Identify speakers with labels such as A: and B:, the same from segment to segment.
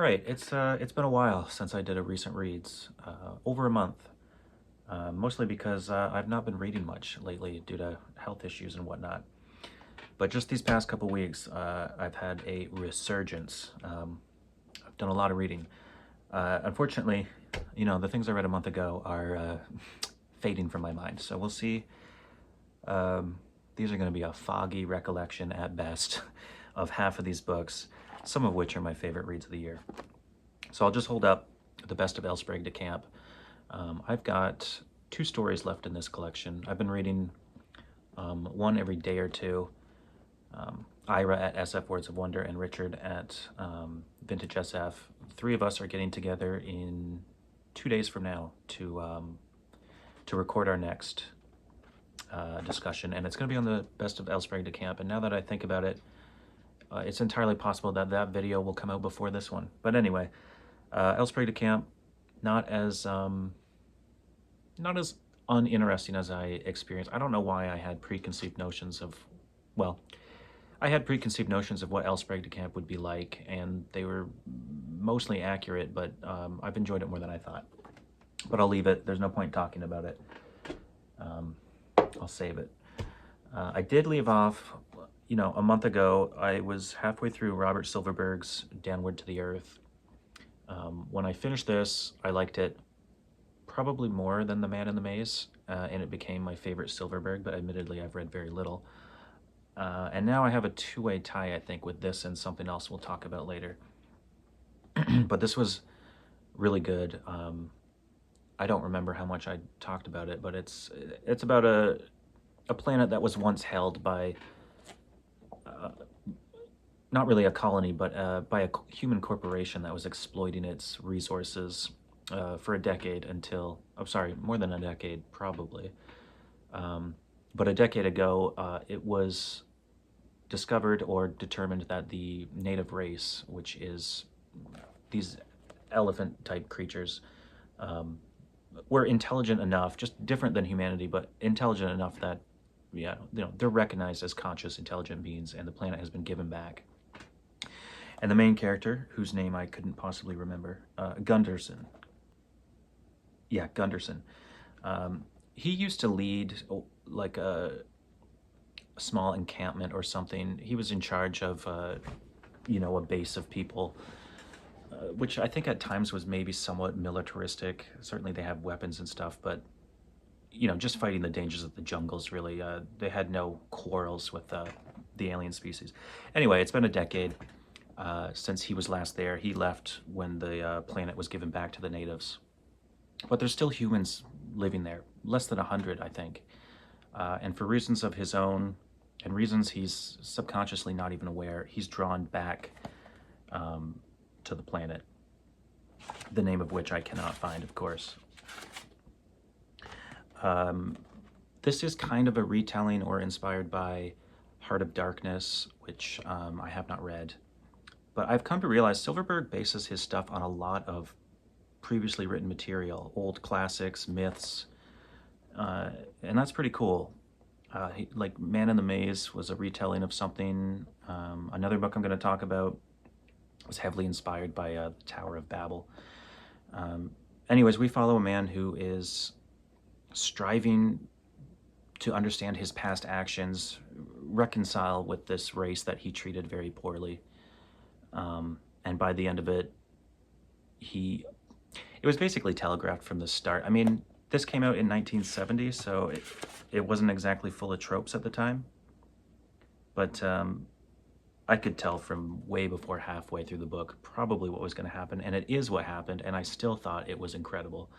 A: right, it's been a while since I did a recent reads, over a month, mostly because I've not been reading much lately due to health issues and whatnot. But just these past couple weeks, I've had a resurgence. I've done a lot of reading. Unfortunately, the things I read a month ago are fading from my mind. So we'll see. These are going to be a foggy recollection at best of half of these books, some of which are my favorite reads of the year. So I'll just hold up the best of Elsprague de Camp. I've got 2 stories left in this collection. I've been reading one every day or two. Ira at SF Words of Wonder and Richard at Vintage SF. 3 of us are getting together in 2 days from now to record our next discussion, and it's going to be on the best of Elsprague de Camp. And now that I think about it, it's entirely possible that that video will come out before this one. But anyway, Elsprague de Camp, not as uninteresting as I experienced. I don't know why I had preconceived notions of, well, I had preconceived notions of what Elsprague de Camp would be like, and they were mostly accurate, but I've enjoyed it more than I thought. But I'll leave it. There's no point talking about it. I'll save it. I did leave off, a month ago. I was halfway through Robert Silverberg's Downward to the Earth. When I finished this, I liked it probably more than The Man in the Maze, and it became my favorite Silverberg, but admittedly I've read very little. And now I have a two-way tie, I think, with this and something else we'll talk about later. But this was really good. I don't remember how much I talked about it, but it's about a planet that was once held by, not really a colony, but by a human corporation that was exploiting its resources for a decade until, more than a decade, probably. But a decade ago, it was discovered or determined that the native race, which is these elephant-type creatures, were intelligent enough, just different than humanity, but intelligent enough that, they're recognized as conscious, intelligent beings, and the planet has been given back. And the main character, whose name I couldn't possibly remember, Gunderson. Yeah, Gunderson. He used to lead like a small encampment or something. He was in charge of, a base of people, which I think at times was maybe somewhat militaristic. Certainly they have weapons and stuff, but, just fighting the dangers of the jungles, really. They had no quarrels with the alien species. Anyway, it's been a decade since he was last there. He left when the planet was given back to the natives. But there's still humans living there, less than 100, I think. And for reasons of his own, and reasons he's subconsciously not even aware, he's drawn back to the planet, the name of which I cannot find, of course. This is kind of a retelling or inspired by Heart of Darkness, which I have not read. But I've come to realize Silverberg bases his stuff on a lot of previously written material, old classics, myths, and that's pretty cool. Like Man in the Maze was a retelling of something. Another book I'm going to talk about was heavily inspired by the Tower of Babel. Anyways, we follow a man who is striving to understand his past actions, reconcile with this race that he treated very poorly. And by the end of it, it was basically telegraphed from the start. I mean, this came out in 1970, so it wasn't exactly full of tropes at the time. But I could tell from way before halfway through the book probably what was going to happen, and it is what happened, and I still thought it was incredible.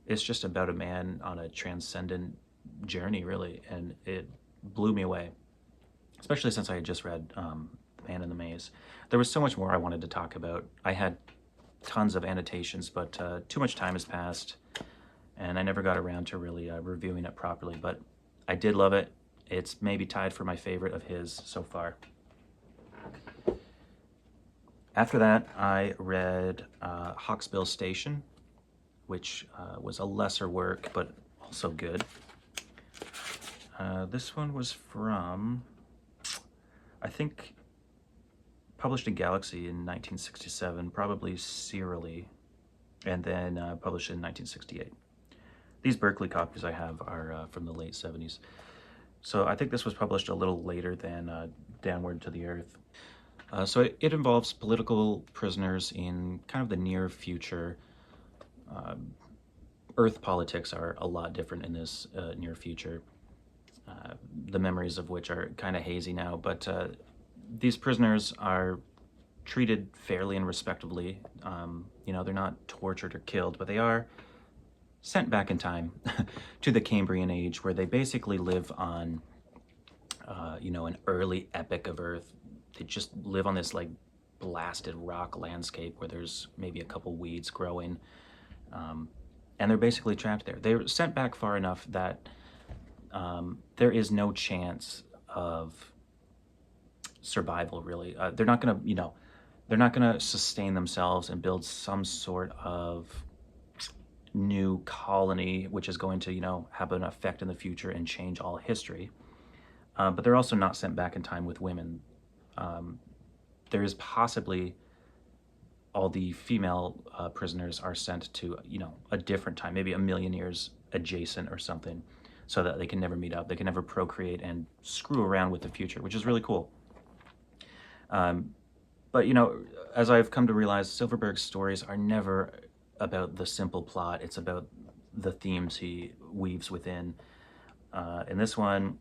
A: It's just about a man on a transcendent journey, really, and it blew me away, especially since I had just read Man in the Maze. There was so much more I wanted to talk about. I had tons of annotations, but too much time has passed, and I never got around to really reviewing it properly, but I did love it. It's maybe tied for my favorite of his so far. After that, I read Hawksbill Station, which was a lesser work, but also good. This one was from, I think, published in Galaxy in 1967, probably serially, and then published in 1968. These Berkeley copies I have are from the late 70s. So I think this was published a little later than Downward to the Earth. So it involves political prisoners in kind of the near future. Earth politics are a lot different in this near future, the memories of which are kind of hazy now, but these prisoners are treated fairly and respectably. They're not tortured or killed, but they are sent back in time to the Cambrian age, where they basically live on, an early epoch of Earth. They just live on this like blasted rock landscape where there's maybe a couple weeds growing, and they're basically trapped there. They're sent back far enough that there is no chance of survival, really. They're not gonna sustain themselves and build some sort of new colony, which is going to, have an effect in the future and change all history. But they're also not sent back in time with women. There is possibly all the female prisoners are sent to, a different time, maybe a million years adjacent or something, so that they can never meet up. They can never procreate and screw around with the future, which is really cool. But, as I've come to realize, Silverberg's stories are never about the simple plot. It's about the themes he weaves within. And this one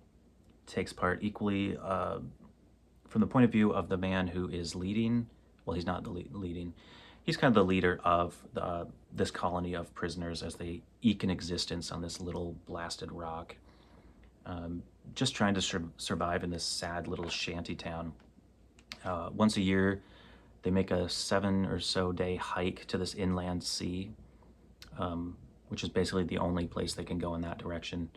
A: takes part equally from the point of view of the man who is leading. Well, he's not the leading. He's kind of the leader of this colony of prisoners as they eke an existence on this little blasted rock, just trying to survive in this sad little shanty town. Once a year, they make a 7 or so day hike to this inland sea, which is basically the only place they can go in that direction,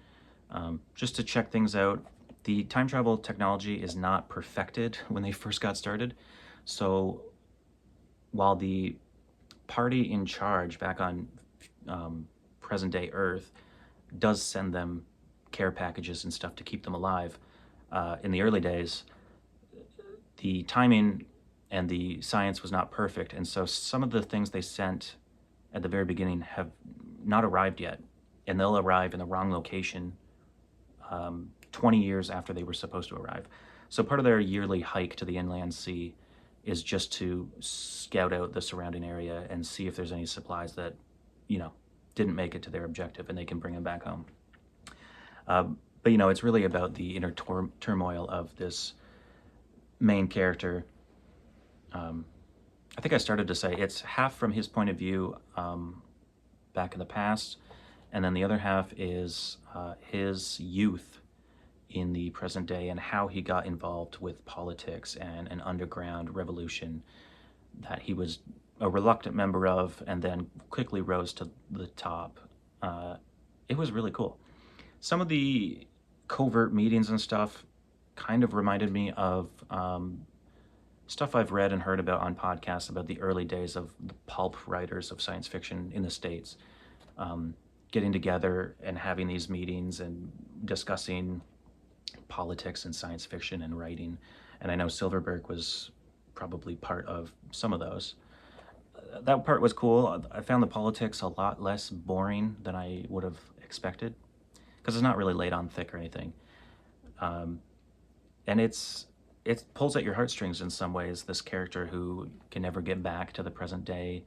A: just to check things out. The time travel technology is not perfected when they first got started, so while the party in charge back on present-day Earth does send them care packages and stuff to keep them alive, in the early days, the timing and the science was not perfect, and so some of the things they sent at the very beginning have not arrived yet, and they'll arrive in the wrong location 20 years after they were supposed to arrive. So part of their yearly hike to the inland sea is just to scout out the surrounding area and see if there's any supplies that, didn't make it to their objective, and they can bring them back home. But, it's really about the inner turmoil of this main character. I think I started to say it's half from his point of view back in the past, and then the other half is his youth in the present day and how he got involved with politics and an underground revolution that he was a reluctant member of and then quickly rose to the top. It was really cool. Some of the covert meetings and stuff kind of reminded me of stuff I've read and heard about on podcasts about the early days of the pulp writers of science fiction in the States, getting together and having these meetings and discussing politics and science fiction and writing. And I know Silverberg was probably part of some of those. That part was cool. I found the politics a lot less boring than I would have expected, because it's not really laid on thick or anything. And it pulls at your heartstrings in some ways, this character who can never get back to the present day,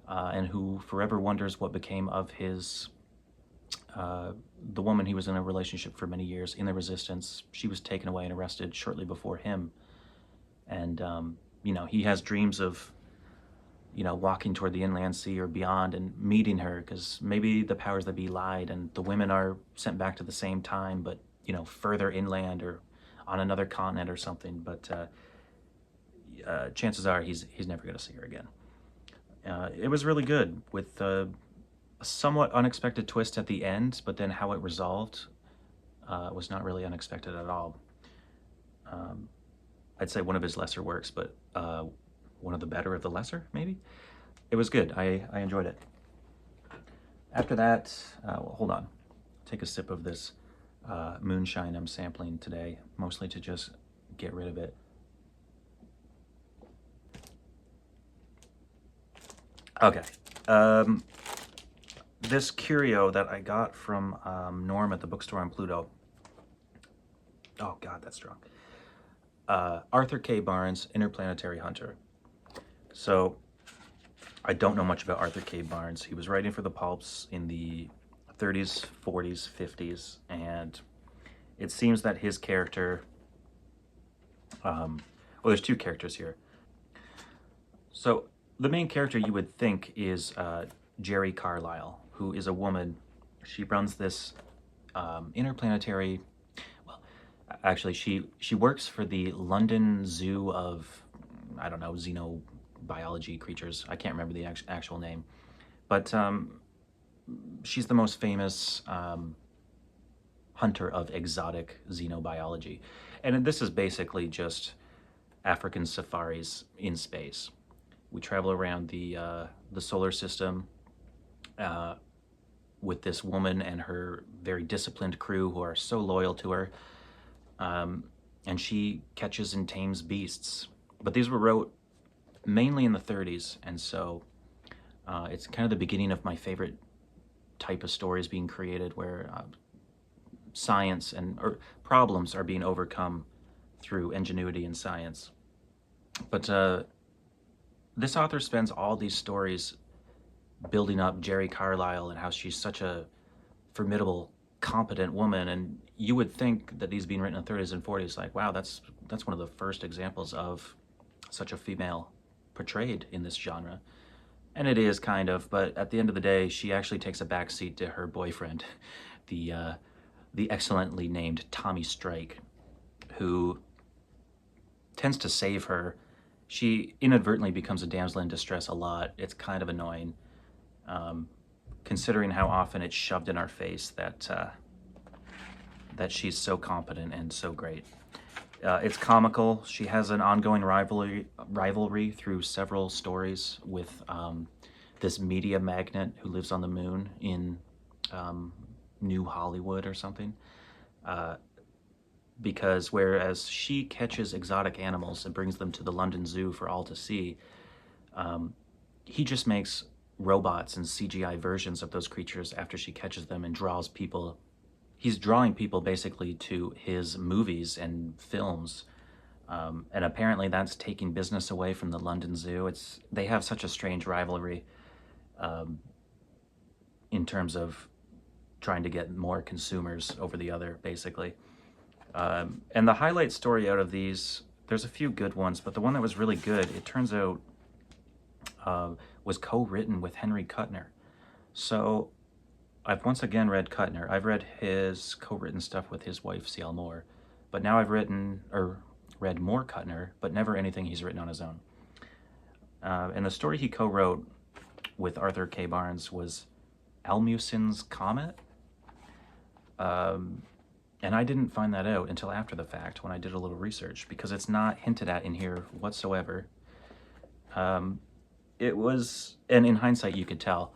A: and who forever wonders what became of his the woman he was in a relationship for many years in the Resistance. She was taken away and arrested shortly before him. And, he has dreams of, walking toward the inland sea or beyond and meeting her, because maybe the powers that be lied and the women are sent back to the same time, but, further inland or on another continent or something. But chances are he's never going to see her again. It was really good, with a somewhat unexpected twist at the end, but then how it resolved was not really unexpected at all. I'd say one of his lesser works, but one of the better of the lesser, maybe? It was good. I enjoyed it. After that, hold on. Take a sip of this moonshine I'm sampling today, mostly to just get rid of it. Okay. This curio that I got from Norm at the bookstore on Pluto. Oh God, that's strong. Arthur K. Barnes, Interplanetary Hunter. So I don't know much about Arthur K. Barnes. He was writing for the pulps in the 30s, 40s, 50s, and it seems that his character, well, there's two characters here. So the main character you would think is Jerry Carlisle, who is a woman. She runs this interplanetary, well, actually she works for the London Zoo of, I don't know, xenobiology creatures. I can't remember the actual name, but she's the most famous hunter of exotic xenobiology. And this is basically just African safaris in space. We travel around the solar system with this woman and her very disciplined crew who are so loyal to her. And she catches and tames beasts. But these were wrote mainly in the 30s, and so it's kind of the beginning of my favorite type of stories being created, where science or problems are being overcome through ingenuity and science. But this author spends all these stories building up Jerry Carlisle and how she's such a formidable, competent woman. And you would think that these being written in the 30s and 40s, like, wow, that's one of the first examples of such a female portrayed in this genre. And it is kind of, but at the end of the day, she actually takes a backseat to her boyfriend, the excellently named Tommy Strike, who tends to save her. She inadvertently becomes a damsel in distress a lot. It's kind of annoying, considering how often it's shoved in our face that that she's so competent and so great. It's comical. She has an ongoing rivalry through several stories with this media magnate who lives on the moon in New Hollywood or something. Because whereas she catches exotic animals and brings them to the London Zoo for all to see, he just makes robots and CGI versions of those creatures after she catches them and draws people. He's drawing people basically to his movies and films. And apparently that's taking business away from the London Zoo. They have such a strange rivalry in terms of trying to get more consumers over the other, basically. And the highlight story out of these, there's a few good ones, but the one that was really good, it turns out, was co-written with Henry Kuttner. So I've once again read Kuttner. I've read his co-written stuff with his wife, C.L. Moore, but now I've read more Kuttner, but never anything he's written on his own. And the story he co-wrote with Arthur K. Barnes was Almusin's Comet. And I didn't find that out until after the fact when I did a little research, because it's not hinted at in here whatsoever. It was, and in hindsight you could tell,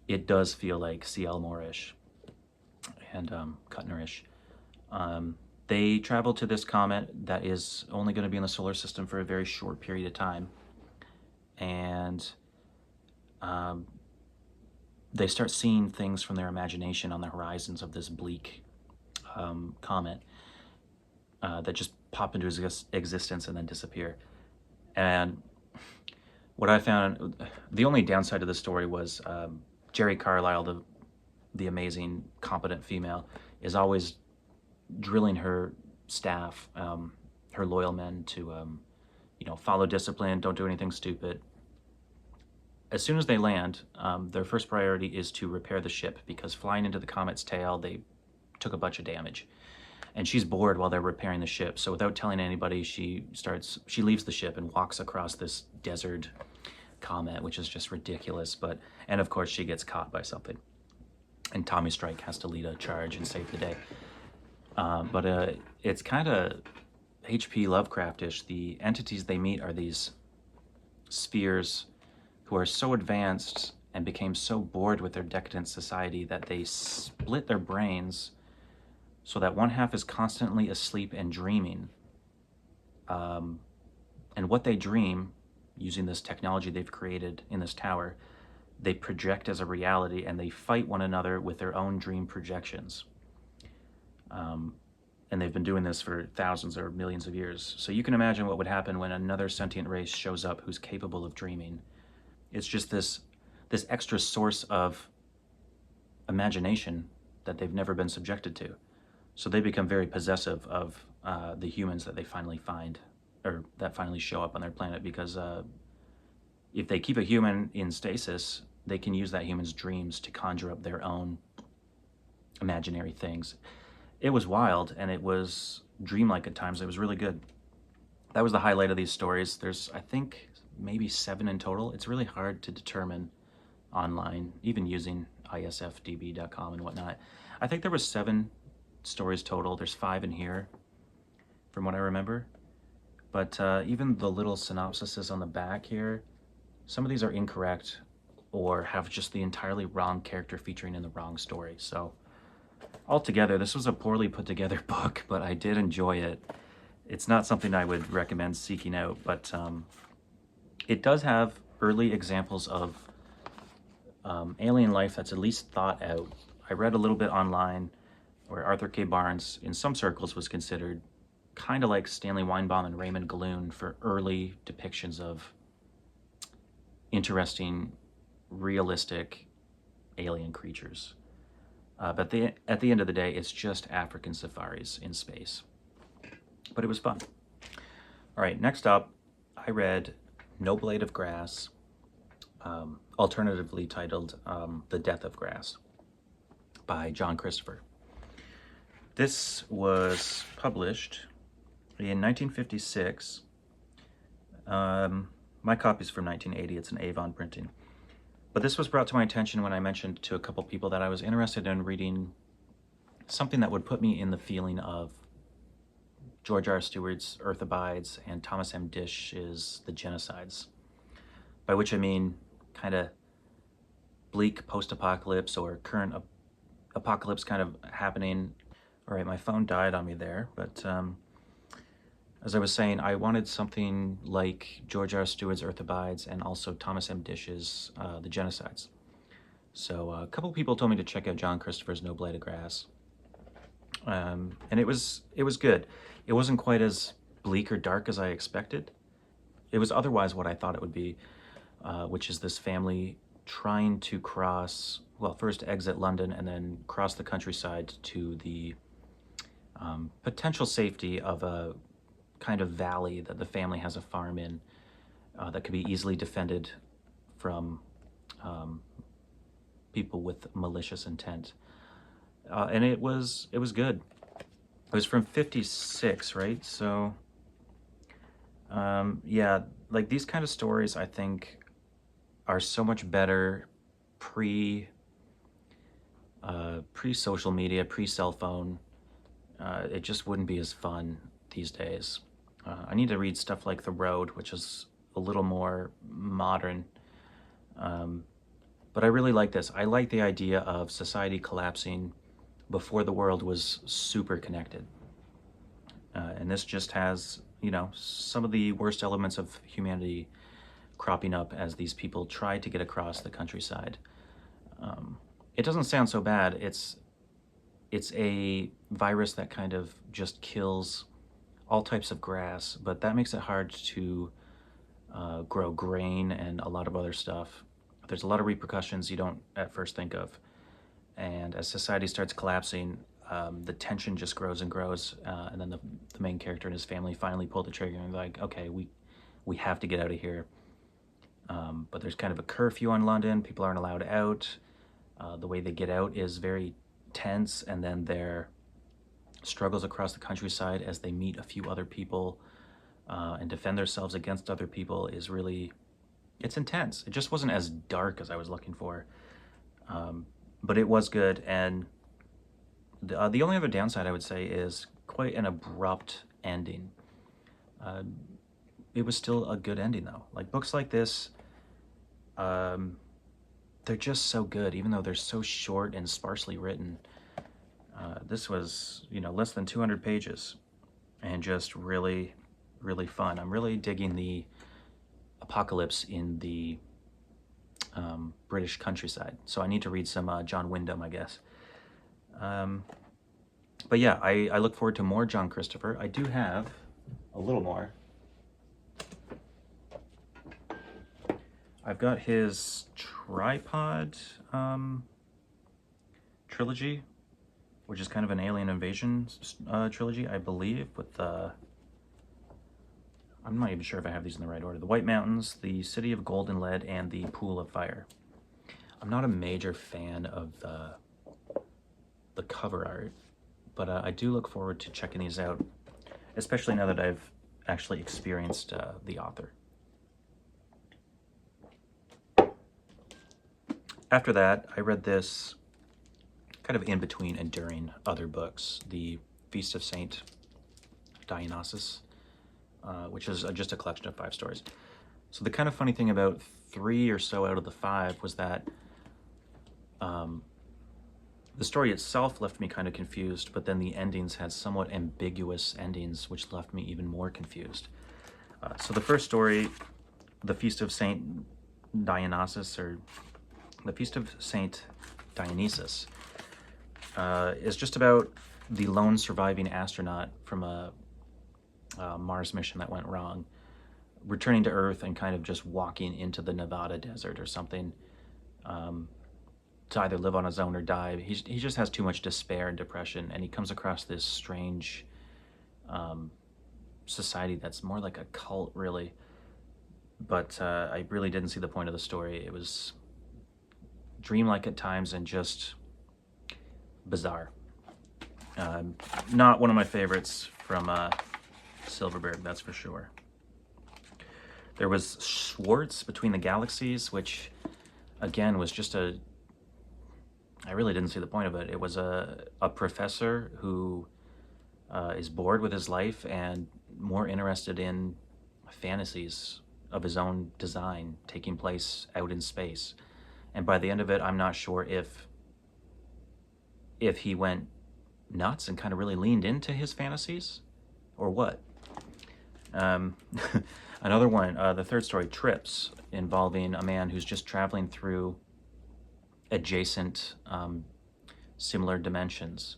A: it does feel like C.L. Moore-ish and Kuttner-ish. They travel to this comet that is only going to be in the solar system for a very short period of time. And they start seeing things from their imagination on the horizons of this bleak comet that just pop into existence and then disappear. And what I found, the only downside of the story was Jerry Carlisle, the amazing, competent female, is always drilling her staff, her loyal men, to follow discipline, don't do anything stupid. As soon as they land, their first priority is to repair the ship, because flying into the comet's tail, they took a bunch of damage. And she's bored while they're repairing the ship, so without telling anybody, she leaves the ship and walks across this desert comet, which is just ridiculous. And of course she gets caught by something, and Tommy Strike has to lead a charge and save the day. But it's kind of H.P. Lovecraftish. The entities they meet are these spheres who are so advanced and became so bored with their decadent society that they split their brains so that one half is constantly asleep and dreaming. And what they dream, using this technology they've created in this tower, they project as a reality, and they fight one another with their own dream projections. And they've been doing this for thousands or millions of years. So you can imagine what would happen when another sentient race shows up who's capable of dreaming. It's just this extra source of imagination that they've never been subjected to. So they become very possessive of the humans that they finally find, or that finally show up on their planet, because if they keep a human in stasis, they can use that human's dreams to conjure up their own imaginary things. It was wild, and it was dreamlike at times. It was really good. That was the highlight of these stories. There's, I think, maybe 7 in total. It's really hard to determine online, even using isfdb.com and whatnot. I think there was 7 stories total. There's 5 in here, from what I remember. But even the little synopsises on the back here, some of these are incorrect or have just the entirely wrong character featuring in the wrong story. So altogether, this was a poorly put together book, but I did enjoy it. It's not something I would recommend seeking out, but it does have early examples of alien life that's at least thought out. I read a little bit online where Arthur K. Barnes, in some circles, was considered kind of like Stanley Weinbaum and Raymond Galloon for early depictions of interesting, realistic alien creatures. But at the end of the day, it's just African safaris in space. But it was fun. All right, next up, I read No Blade of Grass, alternatively titled The Death of Grass, by John Christopher. This was published in 1956. My copy's from 1980. It's an Avon printing. But this was brought to my attention when I mentioned to a couple people that I was interested in reading something that would put me in the feeling of George R. Stewart's Earth Abides and Thomas M. Dish's The Genocides, by which I mean kind of bleak post-apocalypse or current apocalypse kind of happening. All right, my phone died on me there, but as I was saying, I wanted something like George R. Stewart's Earth Abides and also Thomas M. Dish's The Genocides. So a couple people told me to check out John Christopher's No Blade of Grass. And it was good. It wasn't quite as bleak or dark as I expected. It was otherwise what I thought it would be, which is this family trying to cross, well, first exit London and then cross the countryside to the potential safety of a kind of valley that the family has a farm in that could be easily defended from people with malicious intent. And it was good. It was from 56, right? So yeah, like these kind of stories I think are so much better pre-social media, pre-cell phone. It just wouldn't be as fun these days. I need to read stuff like The Road, which is a little more modern. But I really like this. I like the idea of society collapsing before the world was super connected. And this just has, you know, some of the worst elements of humanity cropping up as these people try to get across the countryside. It doesn't sound so bad. It's a virus that kind of just kills all types of grass, but that makes it hard to grow grain and a lot of other stuff. There's a lot of repercussions you don't at first think of. And as society starts collapsing, the tension just grows and grows. And then the main character and his family finally pull the trigger and they're like, okay, we have to get out of here. But there's kind of a curfew on London. People aren't allowed out. The way they get out is very tense, and then their struggles across the countryside as they meet a few other people and defend themselves against other people is really, it's intense. It just wasn't as dark as I was looking for, but it was good. And the only other downside I would say is quite an abrupt ending. It was still a good ending though. Like books like this, they're just so good, even though they're so short and sparsely written. This was, you know, less than 200 pages and just really, really fun. I'm really digging the apocalypse in the British countryside. So I need to read some John Wyndham, I guess. But yeah, I look forward to more John Christopher. I do have a little more. I've got his Tripod trilogy, which is kind of an alien invasion trilogy, I believe, with I'm not even sure if I have these in the right order. The White Mountains, the City of Gold and Lead, and the Pool of Fire. I'm not a major fan of the cover art, but I do look forward to checking these out, especially now that I've actually experienced the author. After that, I read this kind of in between and during other books, the Feast of Saint Dionysus, which is just a collection of 5 stories. So the kind of funny thing about 3 or so out of the 5 was that the story itself left me kind of confused, but then the endings had somewhat ambiguous endings, which left me even more confused. So the first story, the Feast of Saint Dionysus, or the Feast of Saint Dionysus, is just about the lone surviving astronaut from a Mars mission that went wrong, returning to Earth and kind of just walking into the Nevada desert or something, to either live on his own or die. He just has too much despair and depression, and he comes across this strange society that's more like a cult, really. But I really didn't see the point of the story. It was dreamlike at times and just bizarre. Not one of my favorites from Silverberg, that's for sure. There was Schwartz, Between the Galaxies, which again was just I really didn't see the point of it. It was a professor who is bored with his life and more interested in fantasies of his own design taking place out in space. And by the end of it, I'm not sure if he went nuts and kind of really leaned into his fantasies or what. Another one, the third story, Trips, involving a man who's just traveling through adjacent similar dimensions.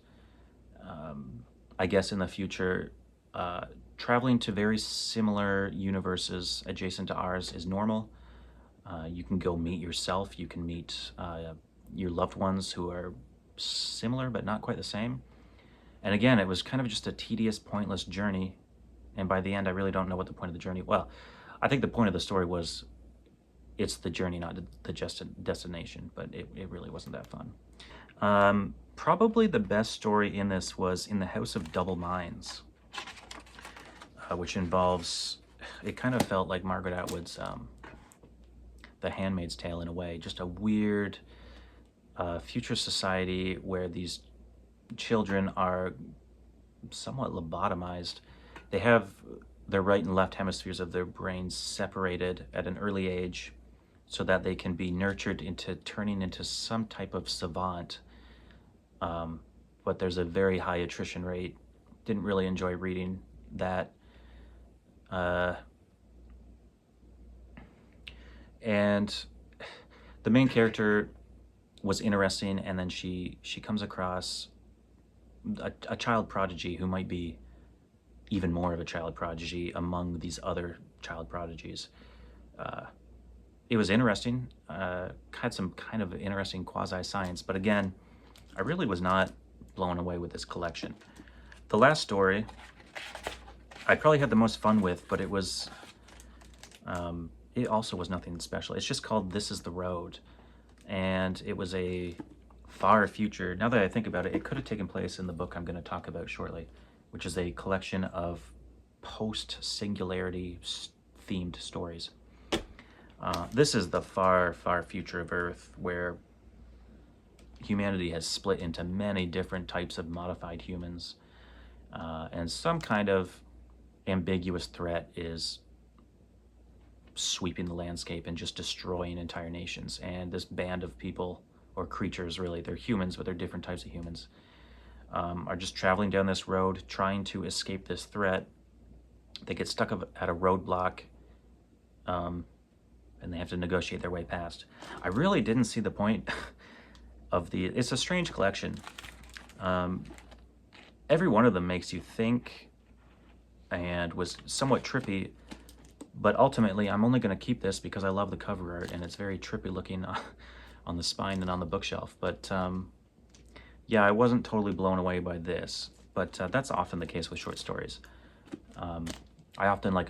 A: I guess in the future, traveling to very similar universes adjacent to ours is normal. You can go meet yourself. You can meet your loved ones who are similar but not quite the same. And again, it was kind of just a tedious, pointless journey. And by the end, I really don't know what the point of the journey. Well, I think the point of the story was it's the journey, not the destination. But it really wasn't that fun. Probably the best story in this was In the House of Double Minds, which involves, it kind of felt like Margaret Atwood's The Handmaid's Tale in a way, just a weird future society where these children are somewhat lobotomized. They have their right and left hemispheres of their brains separated at an early age so that they can be nurtured into turning into some type of savant. But there's a very high attrition rate. Didn't really enjoy reading that. And the main character was interesting, and then she comes across a child prodigy who might be even more of a child prodigy among these other child prodigies. It was interesting, had some kind of interesting quasi-science, but again, I really was not blown away with this collection. The last story I probably had the most fun with, but it was, it also was nothing special. It's just called This Is the Road, and it was a far future. Now that I think about it, it could have taken place in the book I'm going to talk about shortly, which is a collection of post-singularity themed stories. This is the far, far future of Earth, where humanity has split into many different types of modified humans, and some kind of ambiguous threat is sweeping the landscape and just destroying entire nations. And this band of people, or creatures really, they're humans, but they're different types of humans, are just traveling down this road trying to escape this threat. They get stuck at a roadblock, and they have to negotiate their way past. I really didn't see the point of it's a strange collection. Every one of them makes you think and was somewhat trippy, but ultimately I'm only going to keep this because I love the cover art and it's very trippy looking on the spine and on the bookshelf. But yeah, I wasn't totally blown away by this, but that's often the case with short stories. I often like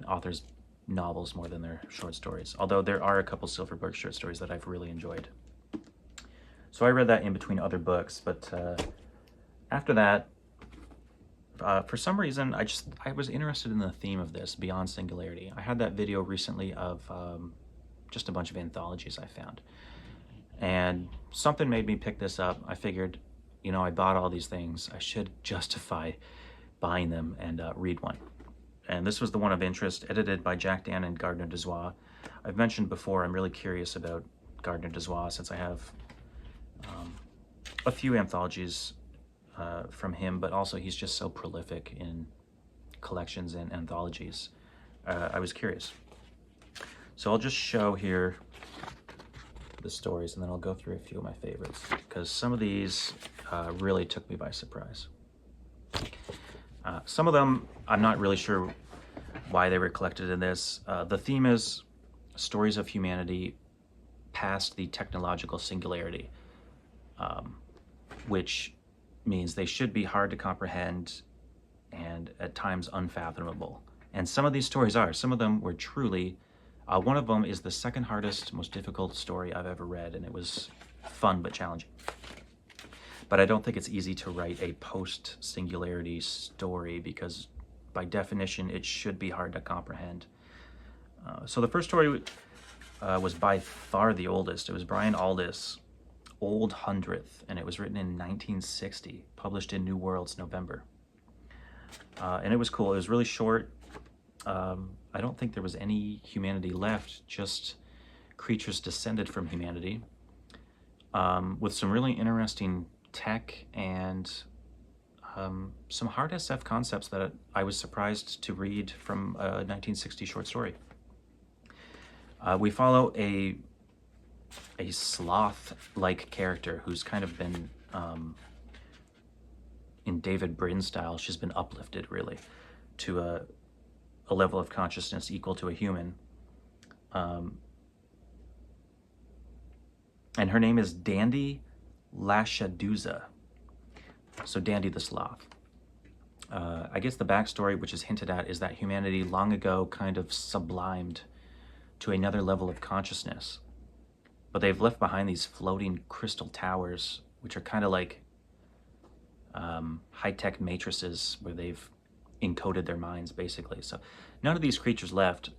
A: author's novels more than their short stories, although there are a couple Silverberg short stories that I've really enjoyed. So I read that in between other books, but after that, for some reason, I was interested in the theme of this, Beyond Singularity. I had that video recently of just a bunch of anthologies I found, and something made me pick this up. I figured, you know, I bought all these things, I should justify buying them and read one. And this was the one of interest, edited by Jack Dan and Gardner Dozois. I've mentioned before, I'm really curious about Gardner Dozois since I have a few anthologies from him, but also he's just so prolific in collections and anthologies. I was curious. So I'll just show here the stories, and then I'll go through a few of my favorites, because some of these really took me by surprise. Some of them, I'm not really sure why they were collected in this. The theme is stories of humanity past the technological singularity, which means they should be hard to comprehend and at times unfathomable. And some of these stories are. Some of them were truly, one of them is the second hardest, most difficult story I've ever read, and it was fun but challenging. But I don't think it's easy to write a post-singularity story because by definition it should be hard to comprehend. So the first story was by far the oldest. It was Brian Aldiss' Old Hundredth, and it was written in 1960, published in New Worlds, November. And it was cool. It was really short. I don't think there was any humanity left, just creatures descended from humanity, with some really interesting tech and some hard SF concepts that I was surprised to read from a 1960 short story. We follow a sloth-like character who's kind of been, in David Brin style, she's been uplifted, really, to a level of consciousness equal to a human. And her name is Dandy Lashaduza. So Dandy the Sloth. I guess the backstory, which is hinted at, is that humanity long ago kind of sublimed to another level of consciousness. But they've left behind these floating crystal towers, which are kind of like high-tech matrices where they've encoded their minds, basically. So none of these creatures left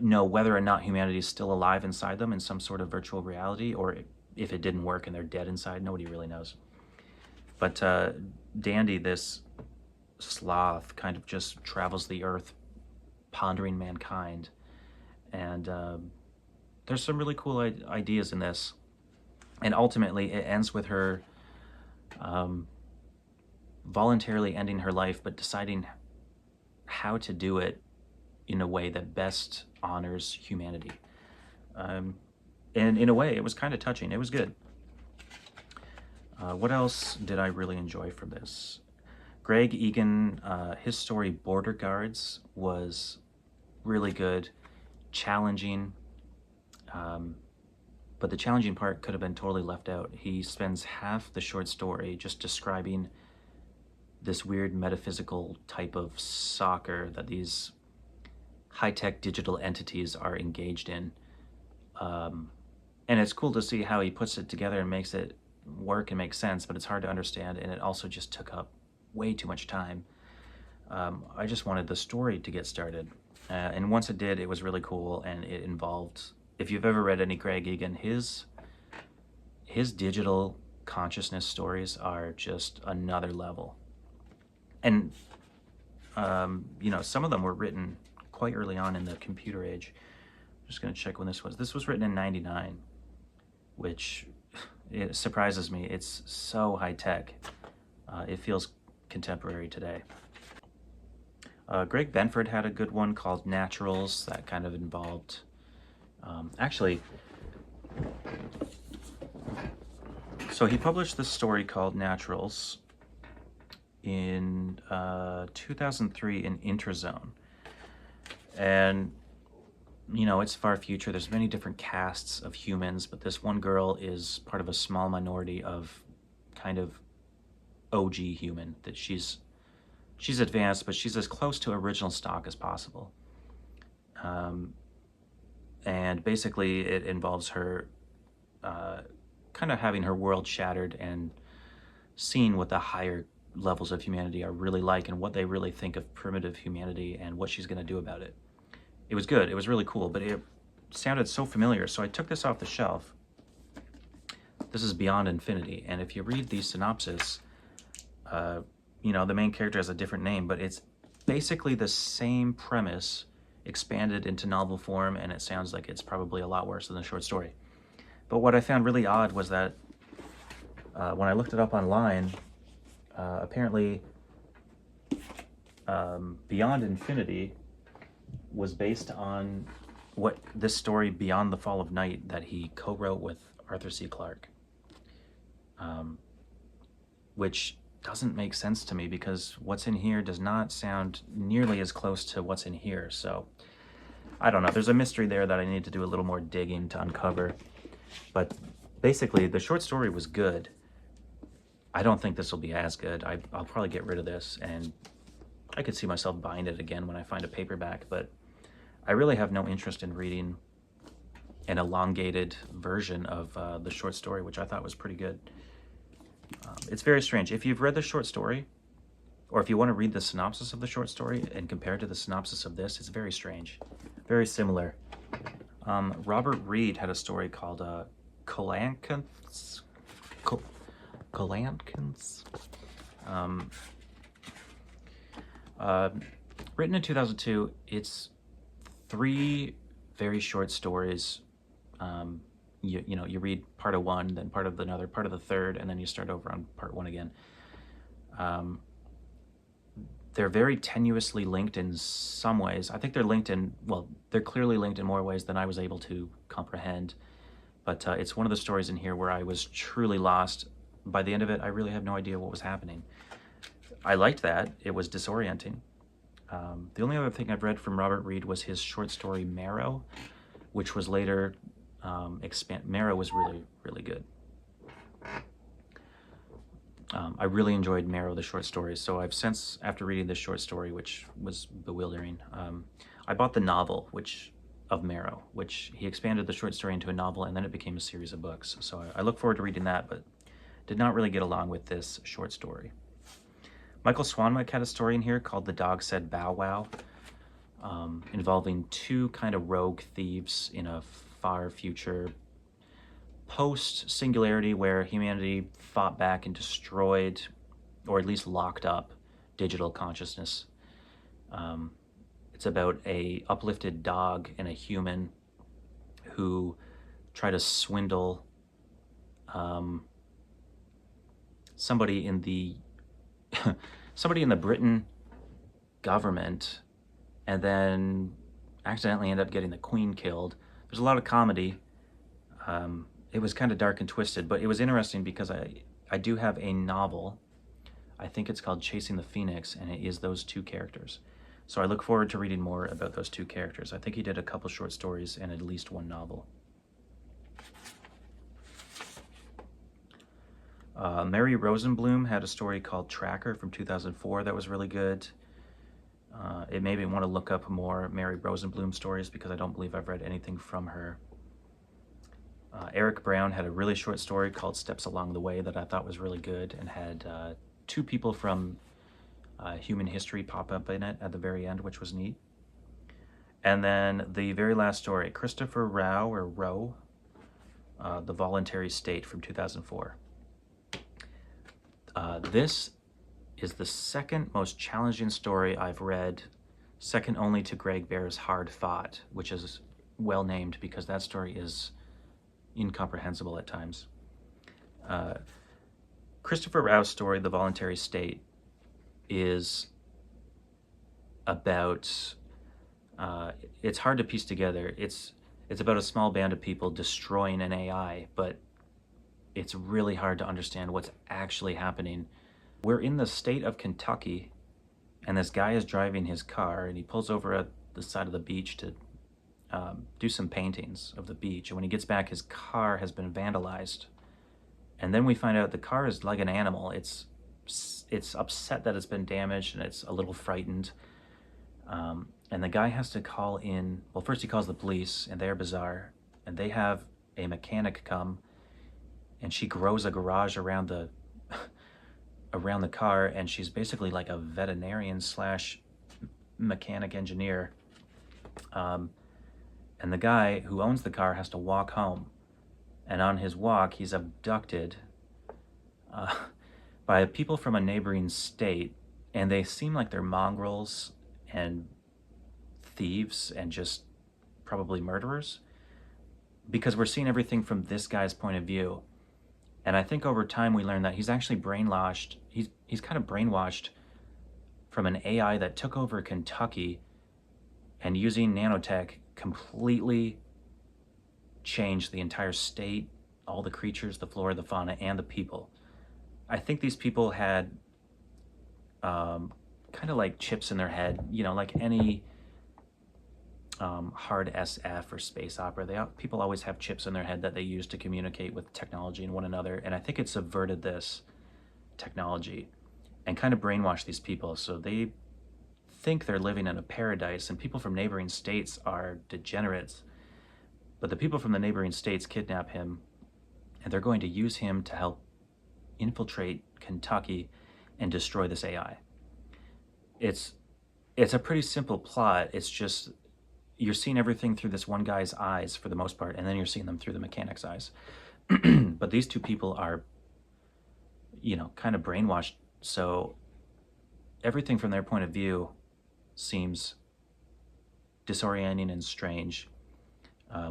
A: know whether or not humanity is still alive inside them in some sort of virtual reality, or if it didn't work and they're dead inside. Nobody really knows. But Dandy, this sloth, kind of just travels the earth, pondering mankind. And there's some really cool ideas in this. And ultimately, it ends with her voluntarily ending her life, but deciding how to do it in a way that best honors humanity. And in a way, it was kind of touching. It was good. What else did I really enjoy from this? Greg Egan, his story Border Guards was really good, challenging, but the challenging part could have been totally left out. He spends half the short story just describing this weird metaphysical type of soccer that these high-tech digital entities are engaged in. And it's cool to see how he puts it together and makes it work and make sense, but it's hard to understand, and it also just took up way too much time. I just wanted the story to get started. And once it did, it was really cool, and it involved, if you've ever read any Greg Egan, his digital consciousness stories are just another level. And, you know, some of them were written quite early on in the computer age. I'm just going to check when this was. This was written in '99, which it surprises me. It's so high-tech. It feels contemporary today. Greg Benford had a good one called Naturals that kind of involved Actually, so he published this story called Naturals in 2003 in Interzone. And, you know, it's far future. There's many different casts of humans, but this one girl is part of a small minority of kind of OG human, that she's advanced, but she's as close to original stock as possible. And basically it involves her kind of having her world shattered and seeing what the higher levels of humanity are really like and what they really think of primitive humanity and what she's going to do about it. It was good. It was really cool, but it sounded so familiar. So I took this off the shelf. This is Beyond Infinity. And if you read the synopsis, you know, the main character has a different name, but it's basically the same premise expanded into novel form, and it sounds like it's probably a lot worse than the short story. But what I found really odd was that when I looked it up online, apparently Beyond Infinity was based on what this story, Beyond the Fall of Night, that he co-wrote with Arthur C. Clarke, which doesn't make sense to me because what's in here does not sound nearly as close to what's in here. So I don't know. There's a mystery there that I need to do a little more digging to uncover. But basically, the short story was good. I don't think this will be as good. I'll probably get rid of this, and I could see myself buying it again when I find a paperback, but I really have no interest in reading an elongated version of the short story, which I thought was pretty good. It's very strange. If you've read the short story, or if you want to read the synopsis of the short story and compare it to the synopsis of this, it's very strange. Very similar. Robert Reed had a story called Coelacanths. Coelacanths. Written in 2002, it's 3 very short stories. You know, you read part of one, then part of another, part of the third, and then you start over on part 1 again. They're very tenuously linked in some ways. I think they're linked in, well, they're clearly linked in more ways than I was able to comprehend. But it's one of the stories in here where I was truly lost. By the end of it, I really had no idea what was happening. I liked that. It was disorienting. The only other thing I've read from Robert Reed was his short story Marrow, which was later Marrow was really, really good. I really enjoyed Marrow, the short stories. So I've since, after reading this short story, which was bewildering, I bought the novel of Marrow, which he expanded the short story into a novel, and then it became a series of books. So I look forward to reading that, but did not really get along with this short story. Michael Swanwick had a story in here called The Dog Said Bow Wow, involving 2 kind of rogue thieves in a far future post-singularity where humanity fought back and destroyed, or at least locked up, digital consciousness. It's about a uplifted dog and a human who try to swindle somebody in the Britain government, and then accidentally end up getting the Queen killed. There's a lot of comedy. It was kind of dark and twisted, but it was interesting because I do have a novel. I think it's called Chasing the Phoenix, and it is those 2 characters. So I look forward to reading more about those 2 characters. I think he did a couple short stories and at least 1 novel. Mary Rosenblum had a story called Tracker from 2004 that was really good. It made me want to look up more Mary Rosenblum stories because I don't believe I've read anything from her. Eric Brown had a really short story called Steps Along the Way that I thought was really good and had 2 people from human history pop up in it at the very end, which was neat. And then the very last story, Christopher Rowe, The Voluntary State from 2004. This is the 2nd most challenging story I've read, second only to Greg Bear's Hard Fought, which is well named because that story is incomprehensible at times. Christopher Rowe's story, The Voluntary State, is about, it's hard to piece together. It's It's about a small band of people destroying an AI, but it's really hard to understand what's actually happening. We're in the state of Kentucky, and this guy is driving his car, and he pulls over at the side of the beach to do some paintings of the beach. And when he gets back, his car has been vandalized. And then we find out the car is like an animal. It's upset that it's been damaged, and it's a little frightened. And the guy has to call in. Well, first he calls the police, and they're bizarre. And they have a mechanic come, and she grows a garage around the around the car, and she's basically like a veterinarian slash mechanic engineer. And the guy who owns the car has to walk home. And on his walk, he's abducted by people from a neighboring state, and they seem like they're mongrels and thieves and just probably murderers, because we're seeing everything from this guy's point of view. And I think over time we learn that he's actually brainwashed. He's kind of brainwashed from an AI that took over Kentucky, and using nanotech completely changed the entire state, all the creatures, the flora, the fauna, and the people. I think these people had kind of like chips in their head, you know, like any hard SF or space opera. People always have chips in their head that they use to communicate with technology and one another. And I think it subverted this technology and kind of brainwashed these people. So they think they're living in a paradise, and people from neighboring states are degenerates. But the people from the neighboring states kidnap him, and they're going to use him to help infiltrate Kentucky and destroy this AI. It's a pretty simple plot. It's just you're seeing everything through this one guy's eyes for the most part, and then you're seeing them through the mechanic's eyes. But these two people are, you know, kind of brainwashed. So everything from their point of view seems disorienting and strange.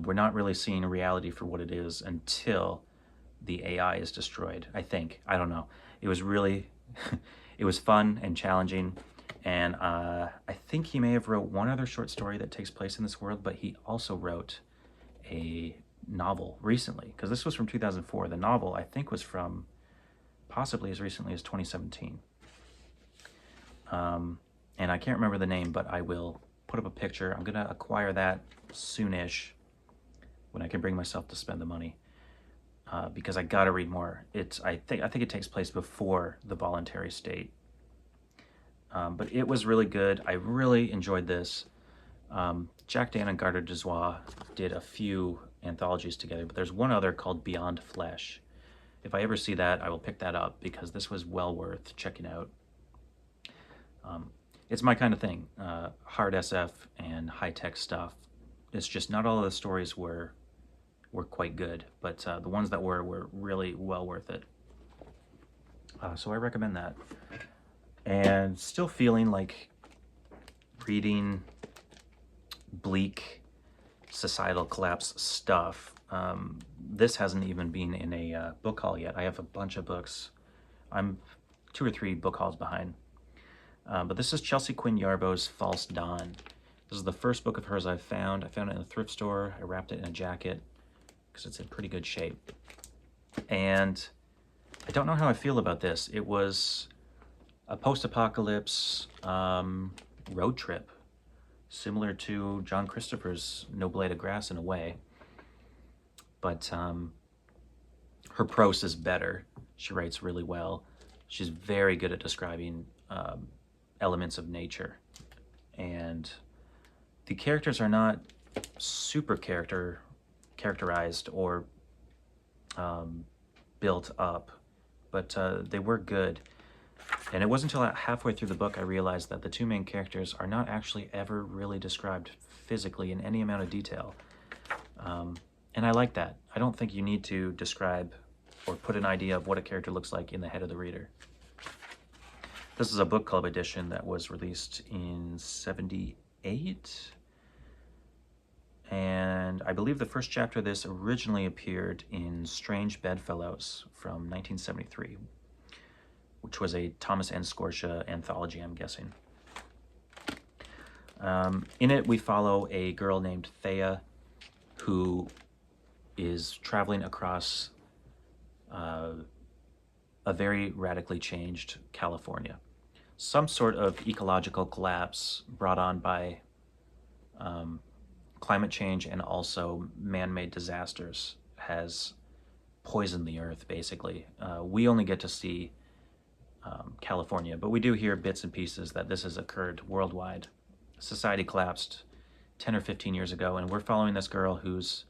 A: We're not really seeing reality for what it is until the AI is destroyed, I think. I don't know. It was really, it was fun and challenging. And I think he may have wrote one other short story that takes place in this world, but he also wrote a novel recently, because this was from 2004. The novel, I think, was from possibly as recently as 2017. And I can't remember the name, but I will put up a picture. I'm going to acquire that soonish when I can bring myself to spend the money, because I got to read more. I think it takes place before the voluntary state. But it was really good. I really enjoyed this. Jack Dan and Gardner Dozois did a few anthologies together, but there's one other called Beyond Flesh. If I ever see that, I will pick that up, because this was well worth checking out. It's my kind of thing, hard SF and high-tech stuff. It's just not all of the stories were quite good, but the ones that were really well worth it. So I recommend that. And still feeling like reading bleak societal collapse stuff. This hasn't even been in a book haul yet. I have a bunch of books. I'm 2 or 3 book hauls behind. But this is Chelsea Quinn Yarbough's False Dawn. This is the first book of hers I've found. I found it in a thrift store. I wrapped it in a jacket because it's in pretty good shape. And I don't know how I feel about this. It was a post-apocalypse road trip, similar to John Christopher's No Blade of Grass in a way. But her prose is better. She writes really well. She's very good at describing elements of nature. And the characters are not super characterized or built up, but they were good. And it wasn't until halfway through the book I realized that the 2 main characters are not actually ever really described physically in any amount of detail. And I like that. I don't think you need to describe or put an idea of what a character looks like in the head of the reader. This is a book club edition that was released in '78. And I believe the first chapter of this originally appeared in Strange Bedfellows from 1973, which was a Thomas N. Scotia anthology, I'm guessing. In it, we follow a girl named Thea, who is traveling across a very radically changed California. Some sort of ecological collapse brought on by climate change and also man-made disasters has poisoned the earth, basically. We only get to see California, but we do hear bits and pieces that this has occurred worldwide. Society collapsed 10 or 15 years ago, and we're following this girl who's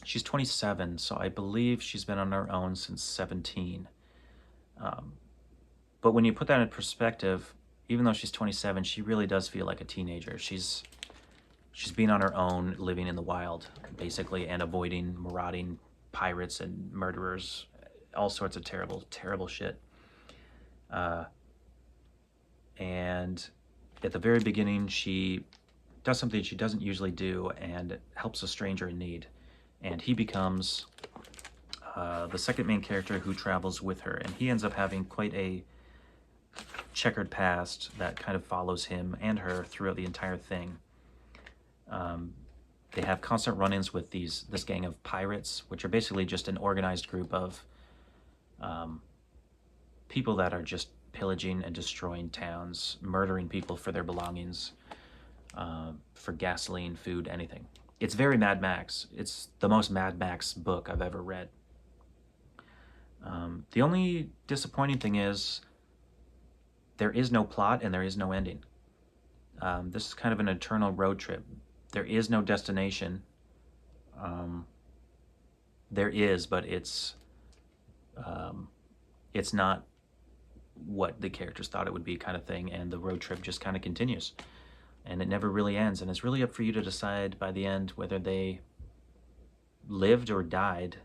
A: she's 27, so I believe she's been on her own since 17. But when you put that in perspective, even though she's 27, she really does feel like a teenager. She's been on her own, living in the wild, basically, and avoiding marauding pirates and murderers, all sorts of terrible, terrible shit. And at the very beginning, she does something she doesn't usually do and helps a stranger in need. And he becomes the second main character who travels with her. And he ends up having quite a checkered past that kind of follows him and her throughout the entire thing. They have constant run-ins with this gang of pirates, which are basically just an organized group of people that are just pillaging and destroying towns, murdering people for their belongings, for gasoline, food, anything. It's very Mad Max. It's the most Mad Max book I've ever read. The only disappointing thing is there is no plot and there is no ending. This is kind of an eternal road trip. There is no destination. There is, but it's not what the characters thought it would be, kind of thing, and the road trip just kind of continues. And it never really ends, and it's really up for you to decide by the end whether they lived or died,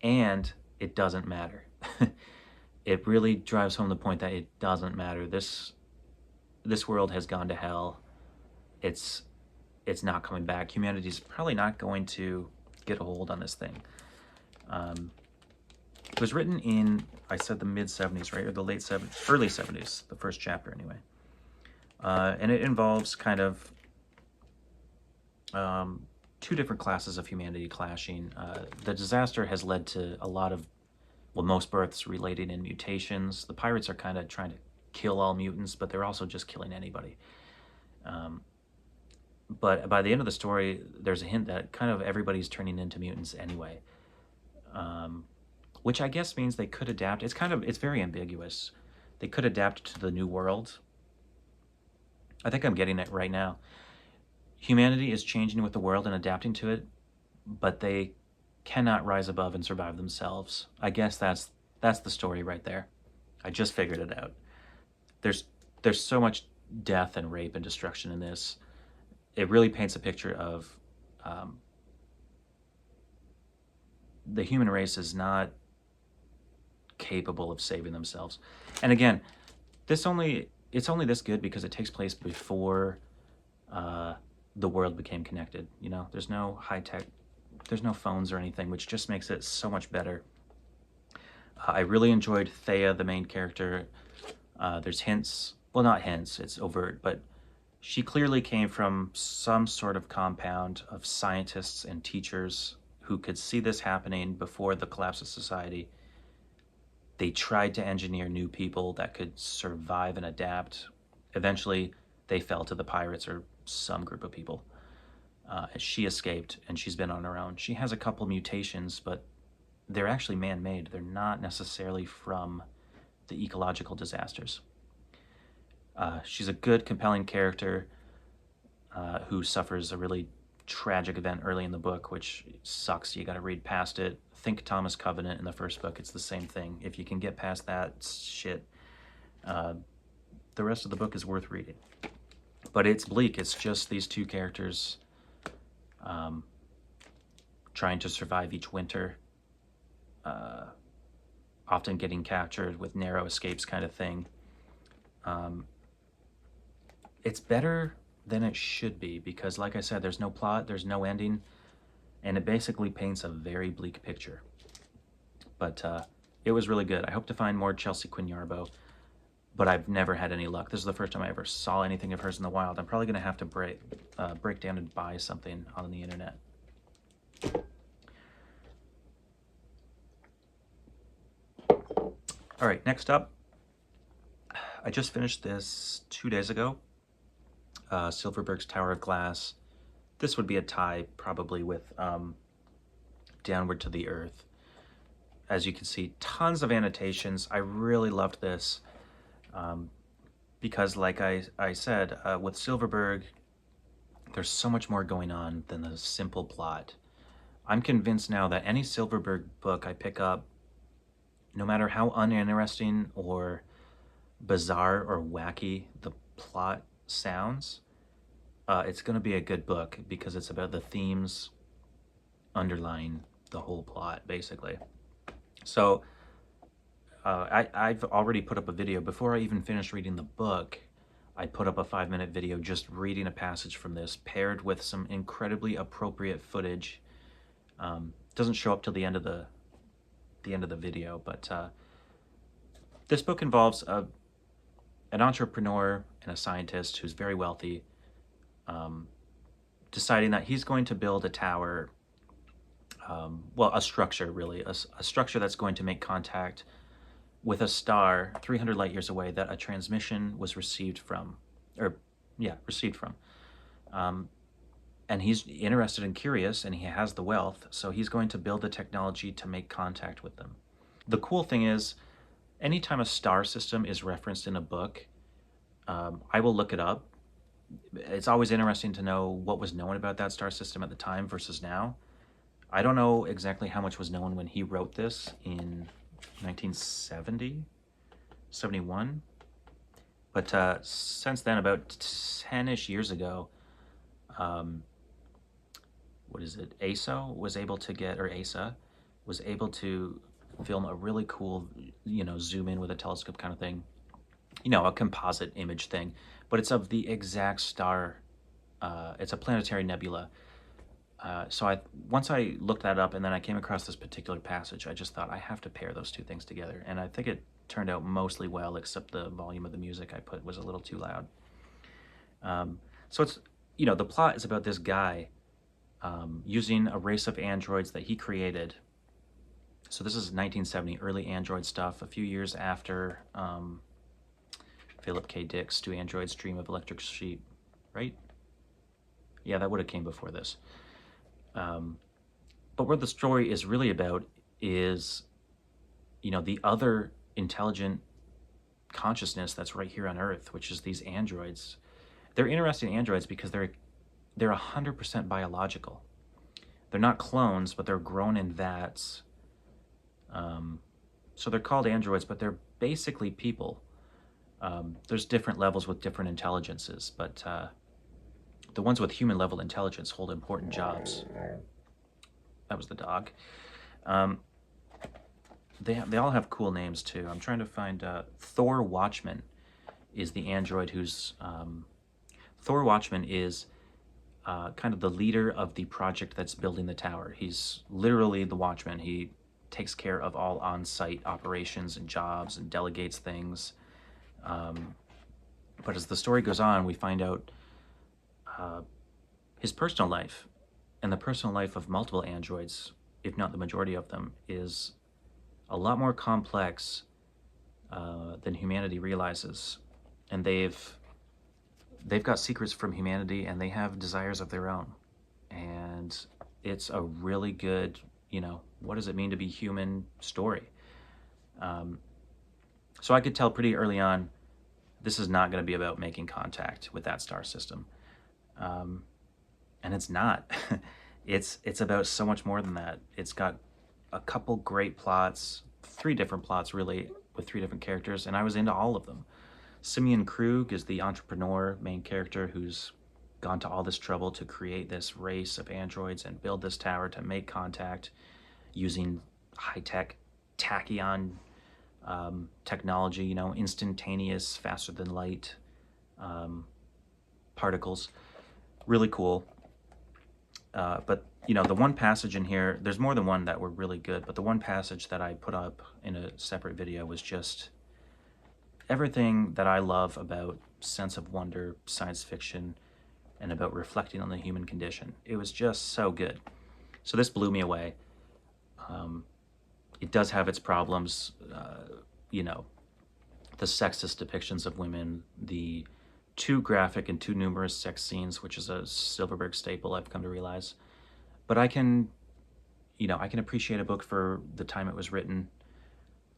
A: and it doesn't matter. It really drives home the point that it doesn't matter. This world has gone to hell. It's not coming back. Humanity's probably not going to get a hold on this thing. It was written in, I said the mid-70s, right? Or the early 70s, the first chapter anyway. And it involves kind of two different classes of humanity clashing. The disaster has led to a lot of, well, most births relating in mutations. The pirates are kind of trying to kill all mutants, but they're also just killing anybody. But by the end of the story, there's a hint that kind of everybody's turning into mutants anyway. Which I guess means they could adapt. It's very ambiguous. They could adapt to the new world. I think I'm getting it right now. Humanity is changing with the world and adapting to it, but they cannot rise above and survive themselves. I guess that's the story right there. I just figured it out. There's so much death and rape and destruction in this. It really paints a picture of the human race is not capable of saving themselves. And again, it's only this good because it takes place before the world became connected. You know, there's no high tech, there's no phones or anything, which just makes it so much better. I really enjoyed Thea, the main character. There's hints, well, not hints, it's overt, but she clearly came from some sort of compound of scientists and teachers who could see this happening before the collapse of society. They tried to engineer new people that could survive and adapt. Eventually, they fell to the pirates or some group of people. She escaped, and she's been on her own. She has a couple mutations, but they're actually man-made. They're not necessarily from the ecological disasters. She's a good, compelling character who suffers a really tragic event early in the book, which sucks. You got to read past it. Think Thomas Covenant in the first book. It's the same thing. If you can get past that shit, the rest of the book is worth reading. But it's bleak. It's just these two characters trying to survive each winter, often getting captured with narrow escapes, kind of thing. It's better than it should be because, like I said, there's no plot, there's no ending, and it basically paints a very bleak picture. But it was really good. I hope to find more Chelsea Quinn Yarbo but I've never had any luck. This is the first time I ever saw anything of hers in the wild. I'm probably going to have to break down and buy something on the internet. All right, next up, I just finished this 2 days ago. Silverberg's Tower of Glass. This would be a tie probably with Downward to the Earth. As you can see, tons of annotations. I really loved this because, like I said, with Silverberg, there's so much more going on than the simple plot. I'm convinced now that any Silverberg book I pick up, no matter how uninteresting or bizarre or wacky the plot sounds, it's going to be a good book because it's about the themes underlying the whole plot, basically. So I've already put up a video. Before I even finished reading the book, I put up a 5-minute video just reading a passage from this, paired with some incredibly appropriate footage. Doesn't show up till the end of the video, but this book involves an entrepreneur and a scientist who's very wealthy, deciding that he's going to build a tower, well, a structure really, a structure that's going to make contact with a star 300 light years away that a transmission was received from. And he's interested and curious, and he has the wealth, so he's going to build the technology to make contact with them. The cool thing is, anytime a star system is referenced in a book, I will look it up. It's always interesting to know what was known about that star system at the time versus now. I don't know exactly how much was known when he wrote this in 1970, 71. But since then, about 10-ish years ago, ASA was able to film a really cool, zoom in with a telescope kind of thing, a composite image thing, but it's of the exact star. It's a planetary nebula. So once I looked that up and then I came across this particular passage, I just thought I have to pair those two things together. And I think it turned out mostly well, except the volume of the music I put was a little too loud. So it's, the plot is about this guy using a race of androids that he created. So this is 1970, early Android stuff, a few years after Philip K. Dick's Do Androids Dream of Electric Sheep, right? Yeah, that would have came before this. But what the story is really about is, the other intelligent consciousness that's right here on Earth, which is these androids. They're interesting androids because they're 100% biological. They're not clones, but they're grown in vats. So they're called androids, but they're basically people. There's different levels with different intelligences, but the ones with human level intelligence hold important jobs. That was the dog. They all have cool names too. I'm trying to find Thor Watchman is the android who's Thor Watchman is kind of the leader of the project that's building the tower. He's literally the watchman. He takes care of all on-site operations and jobs and delegates things. But as the story goes on, we find out his personal life and the personal life of multiple androids, if not the majority of them, is a lot more complex than humanity realizes. And they've got secrets from humanity, and they have desires of their own. And it's a really good, what does it mean to be human story. So I could tell pretty early on, this is not going to be about making contact with that star system. And it's not. It's about so much more than that. It's got a couple great plots, 3 different plots really, with 3 different characters, and I was into all of them. Simeon Krug is the entrepreneur main character who's gone to all this trouble to create this race of androids and build this tower to make contact using high-tech tachyon technology, instantaneous, faster than light particles. Really cool. But the one passage in here, there's more than one that were really good, but the one passage that I put up in a separate video was just everything that I love about sense of wonder, science fiction, and about reflecting on the human condition. It was just so good. So this blew me away. It does have its problems, you know, the sexist depictions of women, the too graphic and too numerous sex scenes, which is a Silverberg staple, I've come to realize. But I can, I can appreciate a book for the time it was written.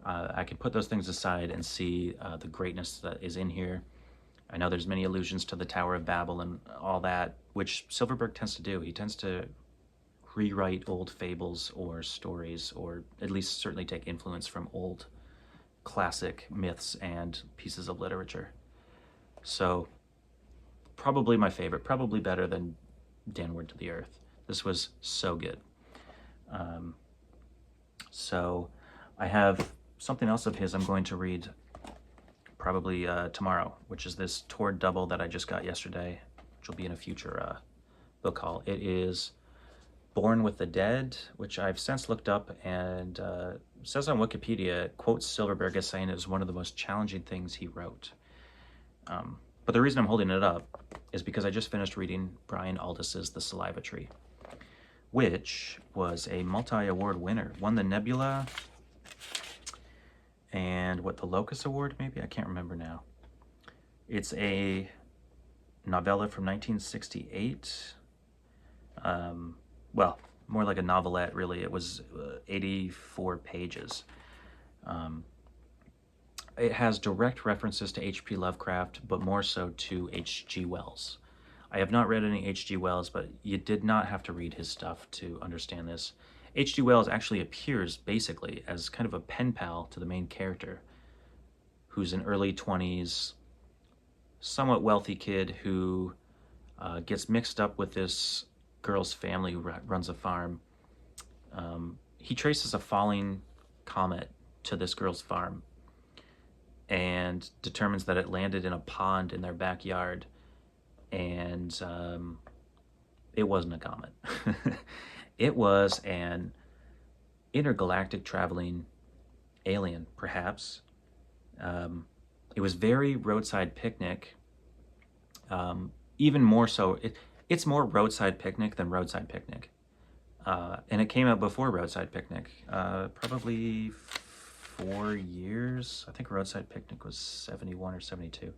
A: I can put those things aside and see the greatness that is in here. I know there's many allusions to the Tower of Babel and all that, which Silverberg tends to do. He tends to rewrite old fables or stories, or at least certainly take influence from old classic myths and pieces of literature. So probably my favorite, probably better than Downward to the Earth. This was so good. So I have something else of his I'm going to read probably tomorrow, which is this Toward Double that I just got yesterday, which will be in a future book haul. It is Born with the Dead, which I've since looked up, and says on Wikipedia, quotes Silverberg as saying it was one of the most challenging things he wrote. But the reason I'm holding it up is because I just finished reading Brian Aldiss's The Saliva Tree, which was a multi-award winner. Won the Nebula and the Locus Award, maybe? I can't remember now. It's a novella from 1968. Well, more like a novelette, really. It was 84 pages. It has direct references to H.P. Lovecraft, but more so to H.G. Wells. I have not read any H.G. Wells, but you did not have to read his stuff to understand this. H.G. Wells actually appears basically as kind of a pen pal to the main character, who's an early 20s, somewhat wealthy kid who gets mixed up with this girl's family who runs a farm. He traces a falling comet to this girl's farm and determines that it landed in a pond in their backyard, and it wasn't a comet. It was an intergalactic traveling alien, perhaps. It was very Roadside Picnic. Even more so, it's more Roadside Picnic than Roadside Picnic. And it came out before Roadside Picnic, probably 4 years. I think Roadside Picnic was 71 or 72.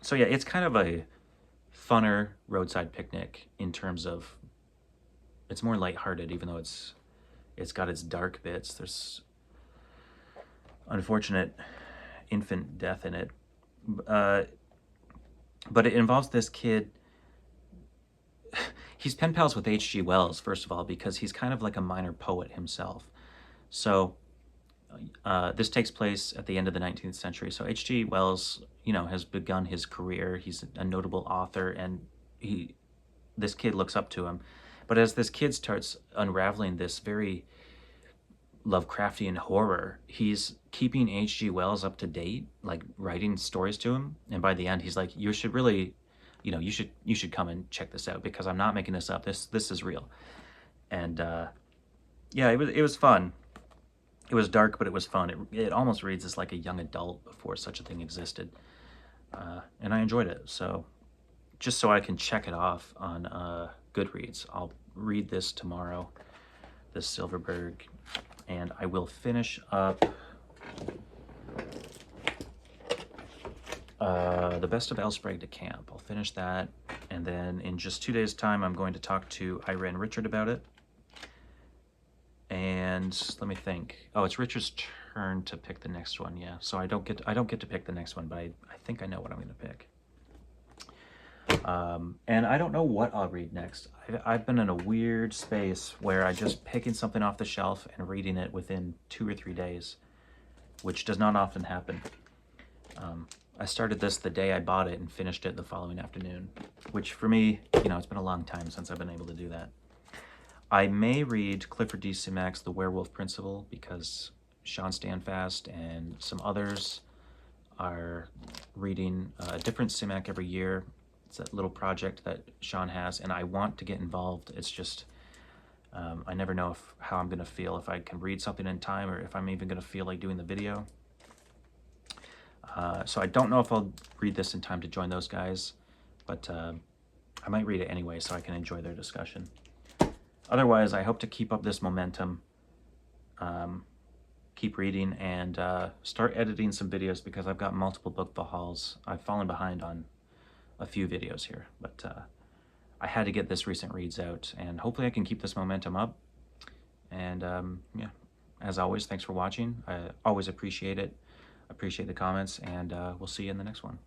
A: So yeah, it's kind of a funner Roadside Picnic in terms of it's more lighthearted, even though it's got its dark bits. There's unfortunate infant death in it. But it involves this kid. He's pen pals with H.G. Wells, first of all, because he's kind of like a minor poet himself. So this takes place at the end of the 19th century. So H.G. Wells, has begun his career. He's a notable author, and this kid looks up to him. But as this kid starts unraveling this very Lovecraftian horror, he's keeping H.G. Wells up to date, like writing stories to him. And by the end, he's like, you should really, you should come and check this out, because I'm not making this up. This is real. And yeah, it was fun. It was dark, but it was fun. It almost reads as like a young adult before such a thing existed. And I enjoyed it. So just so I can check it off on Goodreads, I'll read this tomorrow, this Silverberg, and I will finish up The Best of L. Sprague de Camp. I'll finish that, and then in just 2 days' time, I'm going to talk to Ira and Richard about it. And let me think. Oh, it's Richard's turn to pick the next one. Yeah, so I don't get to pick the next one, but I think I know what I'm going to pick. And I don't know what I'll read next. I've been in a weird space where I'm just picking something off the shelf and reading it within 2 or 3 days, which does not often happen. I started this the day I bought it and finished it the following afternoon, which for me, it's been a long time since I've been able to do that. I may read Clifford D. Simak's The Werewolf Principle, because Sean Standfast and some others are reading a different Simak every year. It's that little project that Sean has, and I want to get involved. It's just, I never know how I'm going to feel, if I can read something in time, or if I'm even going to feel like doing the video. So I don't know if I'll read this in time to join those guys, but I might read it anyway so I can enjoy their discussion. Otherwise, I hope to keep up this momentum, keep reading, and start editing some videos because I've got multiple book hauls. I've fallen behind on a few videos here, but I had to get this recent reads out, and hopefully I can keep this momentum up. And yeah, as always, thanks for watching. I always appreciate it. Appreciate the comments, and we'll see you in the next one.